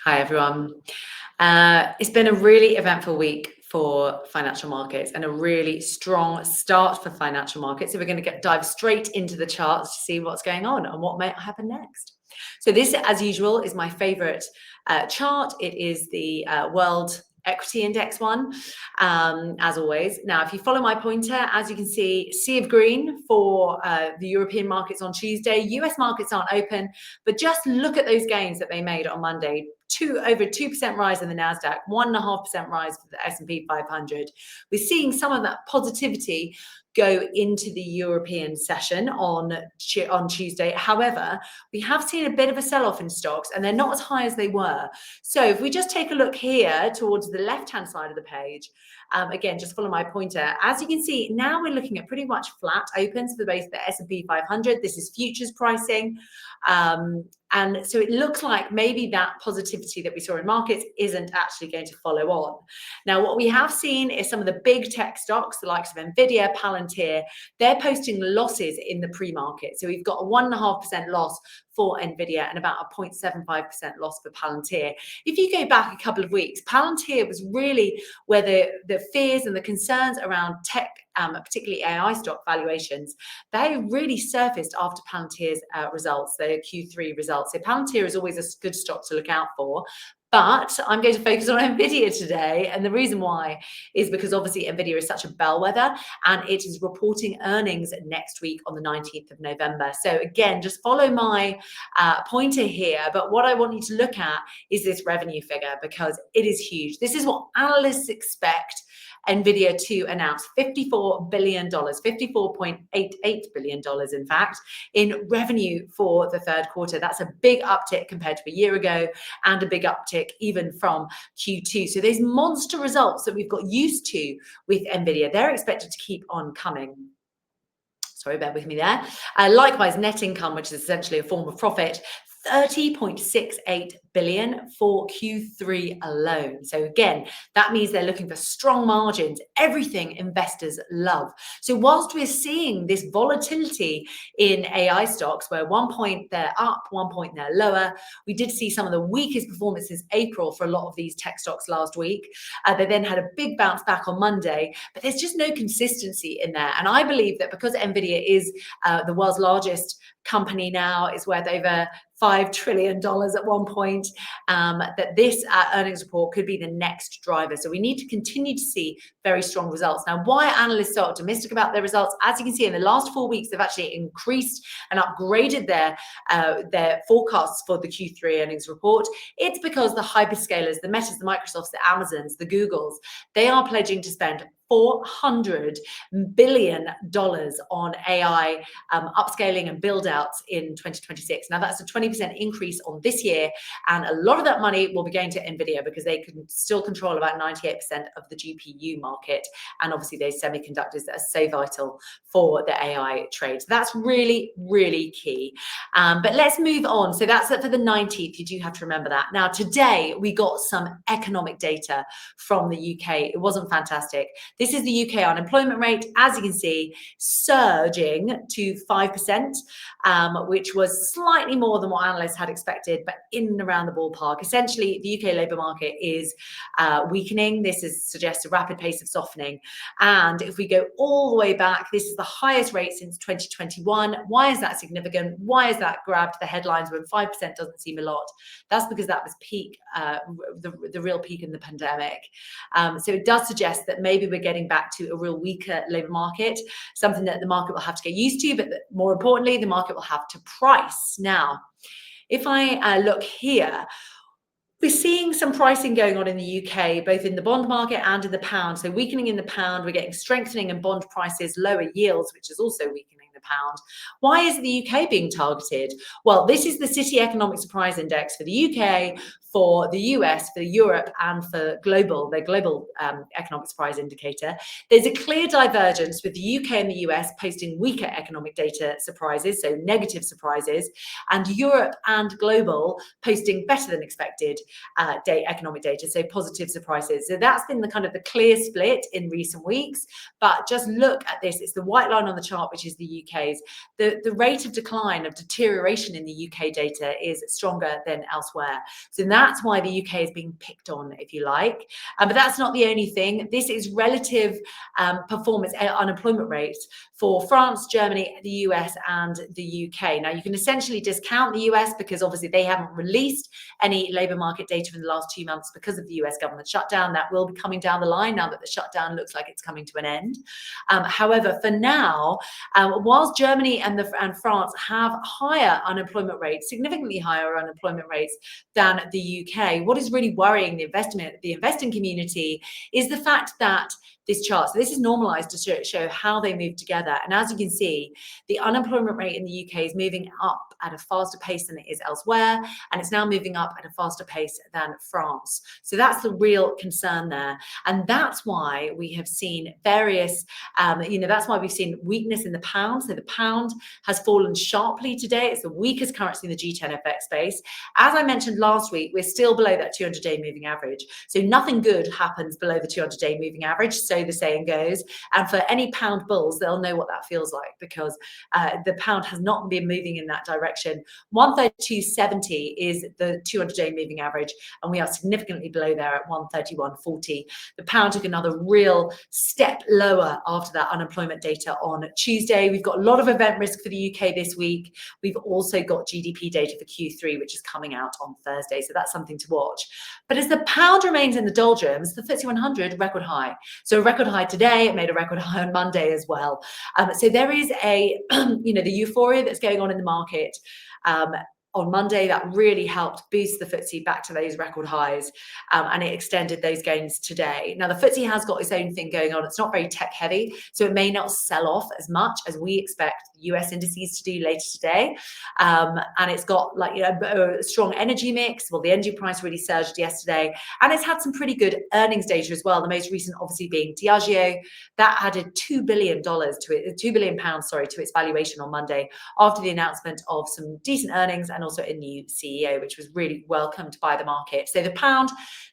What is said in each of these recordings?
Hi, everyone. It's been a really eventful week for financial markets and a really strong start for financial markets. So we're going to dive straight into the charts to see what's going on and what might happen next. So this, as usual, is my favorite chart. It is the World Equity Index one, as always. Now, if you follow my pointer, as you can see, sea of green for the European markets on Tuesday. US markets aren't open, but just look at those gains that they made on Monday. Over 2% rise in the Nasdaq, 1.5% rise for the S&P 500. We're seeing some of that positivity go into the European session on Tuesday. However, we have seen a bit of a sell-off in stocks and they're not as high as they were. So if we just take a look here towards the left-hand side of the page, again, just follow my pointer. As you can see, now we're looking at pretty much flat opens for both the S&P 500. This is futures pricing. And so it looks like maybe that positivity that we saw in markets isn't actually going to follow on. Now, what we have seen is some of the big tech stocks, the likes of Nvidia, Palantir, they're posting losses in the pre-market. So we've got a 1.5% loss for Nvidia and about a 0.75% loss for Palantir. If you go back a couple of weeks, Palantir was really where the fears and the concerns around tech, particularly AI stock valuations, they really surfaced after Palantir's results, their Q3 results. So Palantir is always a good stock to look out for. But I'm going to focus on Nvidia today. And the reason why is because obviously Nvidia is such a bellwether and it is reporting earnings next week on the 19th of November. So again, just follow my pointer here. But what I want you to look at is this revenue figure because it is huge. This is what analysts expect Nvidia to announce $54 billion, $54.88 billion, in fact, in revenue for the third quarter. That's a big uptick compared to a year ago and a big uptick even from Q2. So those monster results that we've got used to with Nvidia, they're expected to keep on coming. Sorry, bear with me there. Likewise, net income, which is essentially a form of profit, 30.68 billion for Q3 alone. So again, that means they're looking for strong margins, everything investors love. So whilst we're seeing this volatility in AI stocks, where 1 point they're up, 1 point they're lower, we did see some of the weakest performance since April for a lot of these tech stocks last week. They then had a big bounce back on Monday, but there's just no consistency in there. And I believe that because Nvidia is the world's largest company now, is worth over $5 trillion at one point, that this earnings report could be the next driver. So we need to continue to see very strong results. Now, why are analysts so optimistic about their results? As you can see, in the last 4 weeks, they've actually increased and upgraded their forecasts for the Q3 earnings report. It's because the hyperscalers, the Metas, the Microsofts, the Amazons, the Googles, they are pledging to spend $400 billion on AI upscaling and build outs in 2026. Now that's a 20% increase on this year. And a lot of that money will be going to Nvidia because they can still control about 98% of the GPU market. And obviously those semiconductors that are so vital for the AI trade. So that's really, really key. But let's move on. So that's it for the 19th. You do have to remember that. Now today we got some economic data from the UK. It wasn't fantastic. This is the UK unemployment rate, as you can see, surging to 5%, which was slightly more than what analysts had expected, but in and around the ballpark. Essentially, the UK labour market is weakening. This suggests a rapid pace of softening. And if we go all the way back, this is the highest rate since 2021. Why is that significant? Why is that grabbed the headlines when 5% doesn't seem a lot? That's because that was peak, the real peak in the pandemic. So it does suggest that maybe we're getting back to a real weaker labour market, something that the market will have to get used to, but more importantly, the market will have to price. Now, if I look here, we're seeing some pricing going on in the UK, both in the bond market and in the pound. So weakening in the pound, we're getting strengthening in bond prices, lower yields, which is also weakening the pound. Why is the UK being targeted? Well, this is the City Economic Surprise Index for the UK, for the US, for Europe, and for the global economic surprise indicator. There's a clear divergence with the UK and the US posting weaker economic data surprises, so negative surprises, and Europe and global posting better than expected economic data, so positive surprises. So that's been the kind of the clear split in recent weeks. But just look at this. It's the white line on the chart, which is the UK's. The rate of decline, of deterioration in the UK data is stronger than elsewhere. So in that that's why the UK is being picked on, if you like. But that's not the only thing. This is relative performance, unemployment rates for France, Germany, the US, and the UK. Now, you can essentially discount the US because obviously they haven't released any labour market data in the last 2 months because of the US government shutdown. That will be coming down the line now that the shutdown looks like it's coming to an end. However, for now, whilst Germany and France have higher unemployment rates, significantly higher unemployment rates than the UK, what is really worrying the investing community is the fact that this chart, so this is normalized to show how they move together. And as you can see, the unemployment rate in the UK is moving up at a faster pace than it is elsewhere. And it's now moving up at a faster pace than France. So that's the real concern there. And that's why we have seen various, that's why we've seen weakness in the pound. So the pound has fallen sharply today. It's the weakest currency in the G10 FX space. As I mentioned last week, we're still below that 200-day moving average. So nothing good happens below the 200-day moving average. So the saying goes. And for any pound bulls, they'll know what that feels like because the pound has not been moving in that direction. 132.70 is the 200-day moving average, and we are significantly below there at 131.40. The pound took another real step lower after that unemployment data on Tuesday. We've got a lot of event risk for the UK this week. We've also got GDP data for Q3, which is coming out on Thursday, so that's something to watch. But as the pound remains in the doldrums, the FTSE 100 record high. So a record high today, it made a record high on Monday as well. So there is a, the euphoria that's going on in the market. On Monday, that really helped boost the FTSE back to those record highs, and it extended those gains today. Now, the FTSE has got its own thing going on. It's not very tech heavy, so it may not sell off as much as we expect US indices to do later today. And it's got a strong energy mix. Well, the energy price really surged yesterday, and it's had some pretty good earnings data as well. The most recent, obviously, being Diageo. That added £2 billion to it, £2 billion, to its valuation on Monday after the announcement of some decent earnings and also a new CEO, which was really welcomed by the market. So the pound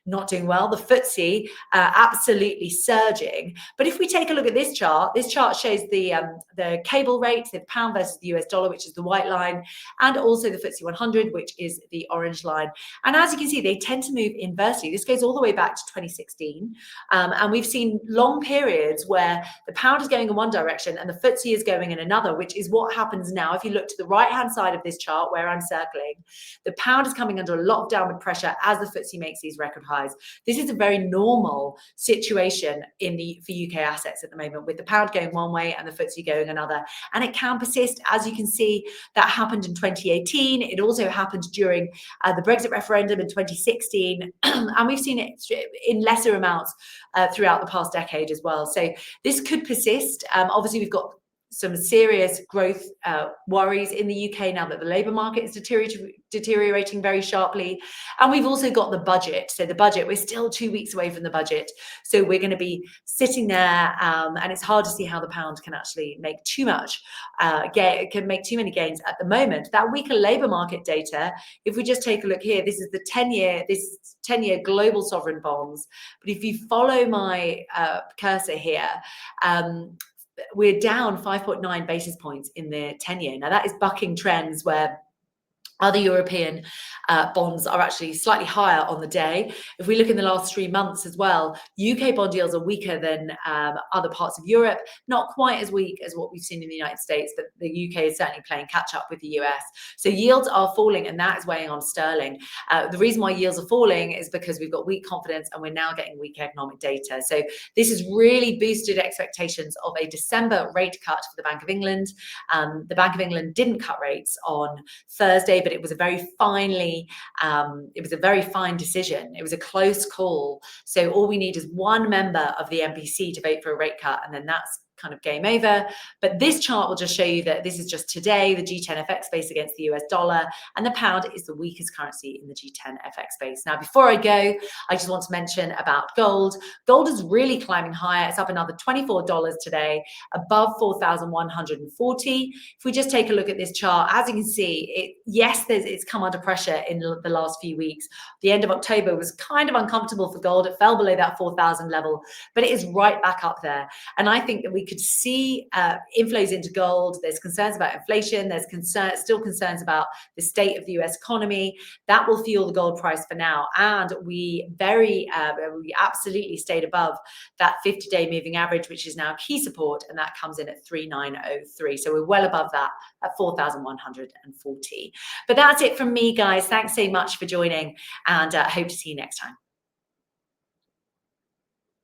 not doing well, the FTSE absolutely surging. But if we take a look at this chart shows the cable rate, so the pound versus the US dollar, which is the white line, and also the FTSE 100, which is the orange line. And as you can see, they tend to move inversely. This goes all the way back to 2016. And we've seen long periods where the pound is going in one direction and the FTSE is going in another, which is what happens now. If you look to the right-hand side of this chart where I'm circling, the pound is coming under a lot of downward pressure as the FTSE makes these record highs. This is a very normal situation for UK assets at the moment, with the pound going one way and the FTSE going another. And it can persist. As you can see, that happened in 2018. It also happened during the Brexit referendum in 2016. And we've seen it in lesser amounts throughout the past decade as well. So this could persist. Obviously, we've got some serious growth worries in the UK now that the labour market is deteriorating very sharply. And we've also got the budget. So the budget, we're still 2 weeks away from the budget. So we're going to be sitting there, and it's hard to see how the pound can actually make too much, can make too many gains at the moment. That weaker labour market data, if we just take a look here, this is the 10-year global sovereign bonds. But if you follow my cursor here, we're down 5.9 basis points in the 10-year. Now, that is bucking trends where other European bonds are actually slightly higher on the day. If we look in the last 3 months as well, UK bond yields are weaker than other parts of Europe, not quite as weak as what we've seen in the United States, but the UK is certainly playing catch up with the US. So yields are falling, and that is weighing on sterling. The reason why yields are falling is because we've got weak confidence and we're now getting weak economic data. So this has really boosted expectations of a December rate cut for the Bank of England. The Bank of England didn't cut rates on Thursday, but it was a very fine decision. It was a close call. So all we need is one member of the MPC to vote for a rate cut, and then that's kind of game over. But this chart will just show you that this is just today, the G10 FX space against the US dollar, and the pound is the weakest currency in the G10 FX space. Now, before I go, I just want to mention about gold. Gold is really climbing higher. It's up another $24 today, above 4,140. If we just take a look at this chart, as you can see, it's come under pressure in the last few weeks. The end of October was kind of uncomfortable for gold. It fell below that 4,000 level, but it is right back up there. And I think that we we could see inflows into gold. There's concerns about inflation. There's still concerns about the state of the US economy. That will fuel the gold price for now. And we absolutely stayed above that 50-day moving average, which is now key support, and that comes in at 3903. So we're well above that at 4,140. But that's it from me, guys. Thanks so much for joining, and hope to see you next time.